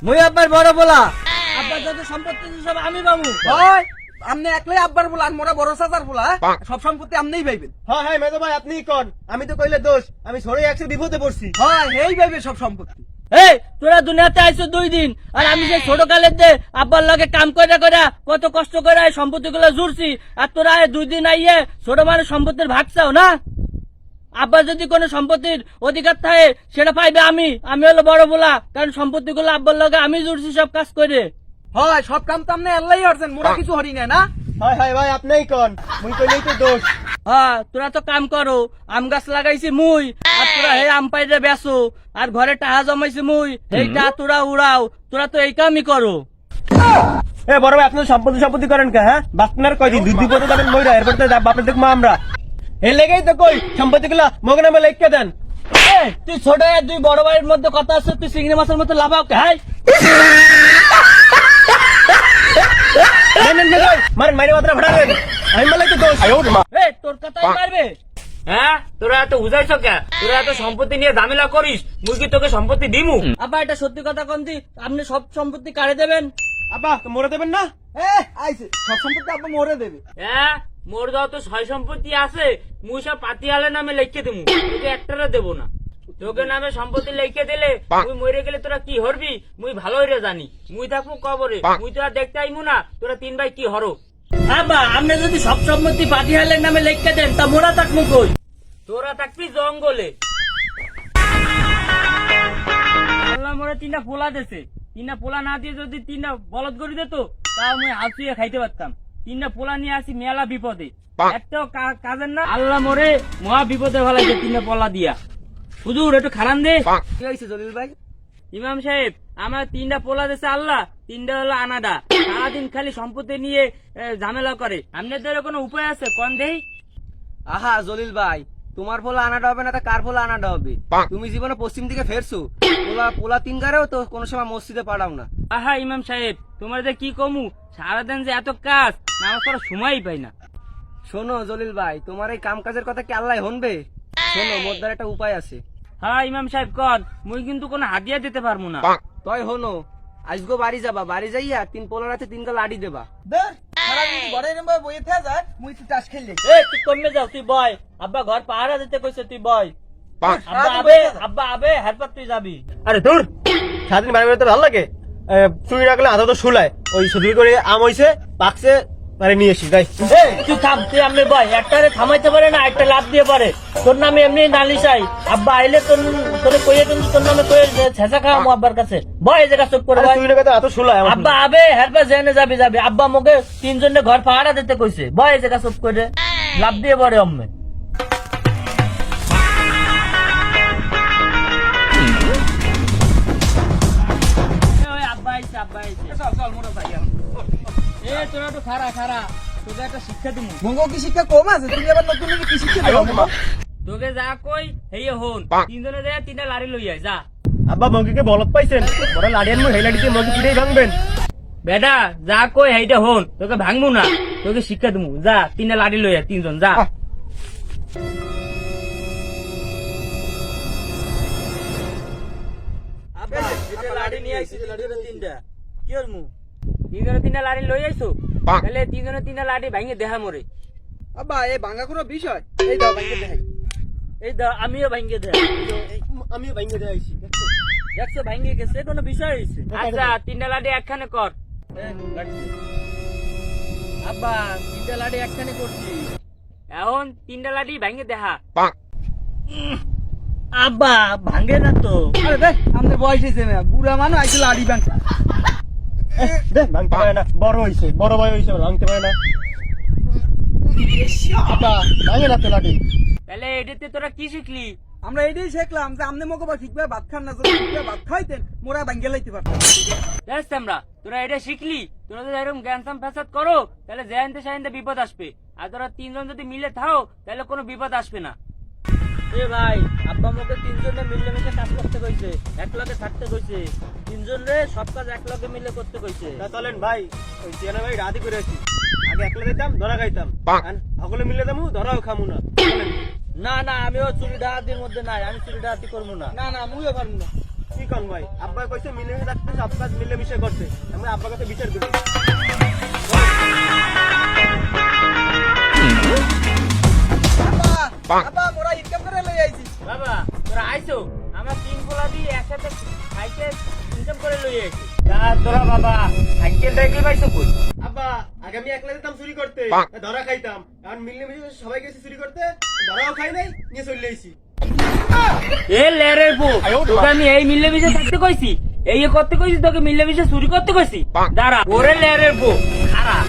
মুই আব্বার বড় বলা, আব্বার যত সম্পত্তি সব আমি পাবো। হয় আপনি একলাই আব্বার বলা, মোরা বড় চাচার বলা, সব সম্পত্তি আপনিই পাইবেন। হ্যাঁ হ্যাঁ মেজো ভাই আপনিই কোন, আমি তো কইলে দোষ, আমি সরে একশো বিপদে পড়ছি। হয় এই পাইবে সব সম্পত্তি। এই তোরা দুনিয়াতে আইছো 2 দিন, আর আমি যে ছোট কালের দে আব্বার লগে কাম করে করে কত কষ্ট করে এই সম্পত্তি গুলো জুড়ছি, আর তোরা 2 দিন আইয়ে ছোট মানুষ সম্পত্তির ভাগ চাও না? আব্বার যদি কোনো সম্পত্তির অধিকার থাকে সেটা পাইবে আমি হলো বড় বলা, কারণ সম্পত্তি গুলো আব্বার লগে আমি জুড়ছি সব কাজ করে। হয় সব কাম তো আপনি আল্লাহই করছেন, মোরা কিছু হরি না। হায় হায় ভাই আপনিই কোন, মুই কইলেই তো দোষ। হ্যাঁ তোরা তো কাম করো, আম গাছ লাগাইছি মুই, আর তোরা হে আম পাইরে বেচো, আর ঘরে টাকা জমাইছি মুই, এইটা তোরা উড়াও, তোরা তো এই কামই করো। এ বড় ভাই আপনি সম্পত্তি করেন কে? হ্যাঁ বাপনার কয়দিন দুই বিপদে যাবেন মইরা, এরপর তো বাপের দেখবো আমরা। এর লেগেই তো কই সম্পত্তি গুলা মগ নামে লিখে দেন। তুই ছোট দুই বড় ভাইয়ের মধ্যে কথা আছে, তুই চিংড়ি মাছের মতো লাভাও কে? মারেন মারি মাত্রা ফাটাবেন, আমি বলাই তো দোষ। তোর কথাই পারবে? হ্যাঁ তোরা এত বুঝাইছ কে? তোরা এত সম্পত্তি নিয়ে ঝামেলা করিস, মুই কি তোকে সম্পত্তি দিমু? আব্বা এটা সত্যি কথা কন্তি, আপনি সব সম্পত্তি কাড়ে দেবেন? আব্বা মরে দেবেন না? আইছে সব সম্পত্তি আপনি মরে দেবে। হ্যাঁ মোর যত সয় সম্পত্তি আছে মুই সব পাতিয়ালের নামে লিখে দেবো, তোকে একটারে দেবো না। তোকে নামে সম্পত্তি লিখে দিলে মুই মরে গেলে তোরা কি হরবি মুই ভালো হইরে জানি। মুই থাকবো কবরে, মুই তো আর দেখতে আইমু না তোরা 3 ভাই কি হরো। আব্বা আপনি যদি সব সম্পত্তি পাটিয়ালের নামে লিখে দেন তা মোরা থাকবো কই? তোরা থাকবি জঙ্গলে। আল্লাহ মোরে 3টা পোলা দেছে, 3টা পোলা না দিয়ে যদি 3টা বলদ করে দিত তাও আমি হাসিয়ে খাইতে পারতাম। 3টা পোলা নিয়ে আসি মেলা বিপদে, একটাও কাজের না। আল্লাহ মোরে মহা বিপদে ফেলাইছে 3টা পোলা দিয়া। হুজুর একটু খারান দে। কি হয়েছে জলিল ভাই? ইমাম সাহেব আমার 3টা পোলা দেছে আল্লাহ, 3টা হলো আনাডা, সারাদিন খালি সম্পত্তি নিয়ে ঝামেলা করে। আপনাদের কোনো উপায় আছে কোন দেই? আহা জলিল ভাই, তোমার পোলা আনাটা হবে না তা কার পোলা আনাটা হবে? তুমি জীবনে পশ্চিম দিকে ফেরছো, পোলা 3 গারেও তো কোনো সময় মসজিদে পাঠাও না। আহা ইমাম সাহেব তোমার যে কি কমু, সারাদিন যে এত কাজ, নামাজ পড়ার সময়ই পাই না। শোনো জলিল ভাই, তোমার এই কাম কাজের কথা কি আল্লাহ শুনবে? শোনো মোর দ্বারা একটা উপায় আছে। হ্যাঁ ইমাম সাহেব কন, মুই কিন্তু কোনো হাদিয়া দিতে পারবো না। তই হনো আজগো বাড়ি যাবা, বাড়ি যাইয়া 3 পোলার আছে 3 গা লাড়ি দেবা। তুই কমে যাও, তুই বয়। আব্বা ঘর পাহারা দিতে কইছে, তুই বয়। আব্বা আবে হারপাত তুই যাবি। আরে দূর, সারাদিন বাড়ি বেরোতে ভালো লাগে? চুরি রাখলে আধা তো শুলায়, ওই চুরি করে আম হইছে পাকছে মানে নিয়ে এসি যাই। তুই থাম, তুই আমি বয়। একটারে থামাইতে পারে না, একটা লাভ দিয়ে পারে। তোর নামে এমনি নালিশ আই, আব্বা আইলে তোরে কইয়ে কিন্তু তোর নামে কইয়ে ছেঁচা খাওয়াবো আব্বার কাছে। বয় এই জায়গা চুপ করে বয়। চুরি রাখতে এত শুলায় আব্বা আবে হারপা জেনে যাবি। আব্বা মোকে 3 জনের ঘর পাহারা দিতে কইছে। বয় এই জায়গা চুপ করে, লাভ দিয়ে পরে অম্মে। আব্বা আইছে। চল মোরা যাই। তোরা তো খারা তোকে একটা শিক্ষা দিব। মঙ্গ কি শিক্ষা কম আছে? তুমি আবার নতুন কি শিক্ষা দেবো? তোকে যা কই হেয়ে হন, 3 জনে যায় 3টা লাড়ি লই আয় যা। আব্বা মঙ্গিকে বলত পাইছেন, বড় লাড়িয়ান মু হেলাড়ি দিয়ে মঙ্গি কিনেই ভাঙবেন। বেটা যা কই হেইটা হন, তোকে ভাঙবো না, তোকে শিক্ষা দিমু। যা 3টা লাড়ি লই আয়, 3 জন যা। আব্বা এটা লাড়ি নিয়ে আইছি 3টা। কি করমু? 3 জনে 3টা লাড়ি লই আইছো, তাহলে 3 জনে 3টা লাড়ি ভাঙে দেখা মরে। আব্বা এই ভাঙা কোনো বিষয়? এই দাও ভাঙে দেখাই। এই দা আমিও ভাঙ্গে দে। আমিও ভাঙে দিয়ে আইছি। দেখছো ভাঙ্গে গেছে, কোনো বিষয় হইছে? আচ্ছা 3টা লাড়ি একখানে কর। আব্বা 3টা লাড়ি একখানে করছি। এখন 3টা লাড়ি ভাঙে দেখা। আব্বা ভাঙ্গে না তো। আরে দেখ আমাদের বয়স হয়েছে না, বুড়া মানুষ আইছে লাড়ি ভাঙ। দে ভাঙতে পারে না, বড় হইছে, বড় ভাই হইছে, ভাঙতে পারে না। আব্বা ভাঙে না তো লাঠি। তাহলে এটাতে তোরা কি শিখলি? আমরা এটাই শিখলাম যে আমনে মকে বা ঠিকভাবে ভাত খান না, যদি ঠিকভাবে ভাত খাইতেন মোরা ভাঙ্গে লাইতে পারতাম। দেখ আমরা তোরা এটা শিখলি, তোরা যদি এরকম জ্ঞান ফ্যাসাদ করো তাহলে জয়ন্তে সায়ন্তে বিপদ আসবে, আর তোরা 3 জন যদি মিলে থাও তাহলে কোনো বিপদ আসবে না। এ ভাই আব্বা মোকে 3 জনে মিলে মিলে কাজ করতে কইছে, একলগে থাকতে কইছে। 3 জন রে সব কাজ একলগে মিলে করতে কইছে। তা চলেন ভাই, ওই চেনা ভাই রাজি করে আছি। আগে একলা দিতাম ধরা খাইতাম, সকলে মিলে যাবো ধরাও খামু না। না আমিও চুরি ডাহাতির মধ্যে নাই, আমি চুরি ডাহাতি করবো না। না মুইও পারবো না। কি কন ভাই, আব্বা কইছে মিলেমিশে থাকতে সব কাজ মিলেমিশে করতে, আমরা আব্বার কাছে বিচার করি। বাবা তোরা আইছো আমার 3 পোলা দিয়ে একসাথে খাইতে ইনকাম করে লই আইছি তোরা বাবা সাইকেল টাইকেল পাইছো কই আব্বা আগে আমি একলা যেতাম চুরি করতে, ধরা খাইতাম, এখন মিলেমিশে সবাই গেছে চুরি করতে, ধরাও খাই নাই, নিয়ে চলে আইছি। এ লেরের বউ তোকে আমি এই মিলে মিশে থাকতে কইছি, এই করতে কইছি, তোকে মিলে মিশে চুরি করতে কইছি, দাঁড়া ওরে লেরের বউ খারাপ